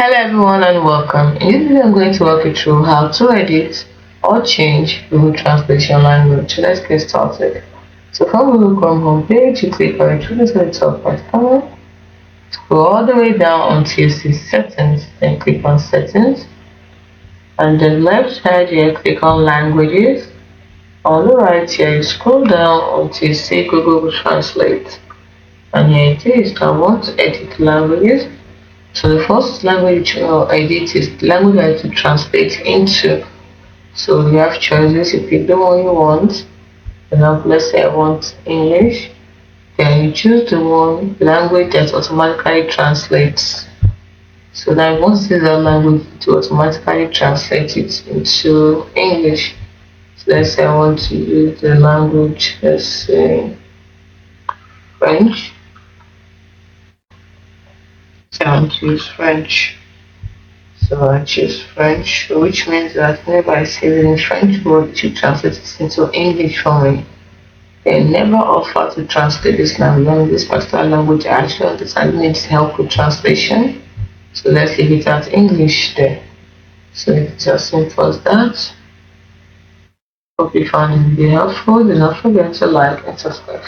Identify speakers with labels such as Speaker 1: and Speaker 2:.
Speaker 1: Hello everyone and welcome. In this video I'm going to walk you through how to edit or change Google Translation language. So let's get started. So from Google Chrome homepage, you click on it to the top right corner, scroll all the way down until you see settings, then click on settings, and then left side here click on languages. On the right here you scroll down until you see Google Translate, and here it is. I want to edit languages. So the first language edit is the language I have to translate into. So you have choices. You pick the one you want. For example, let's say I want English. Then you choose the one language that automatically translates. So then once this is that language to automatically translate it into English. So let's say I want to use the language, let's say French. So I want to use French. So I choose French, which means that whenever I say it in French word, it should translate it into English for me. They never offer to translate this language. This particular language I actually understand needs help with translation. So let's leave it at English there. So it's as simple as that. Hope you found it really helpful. Do not forget to like and subscribe.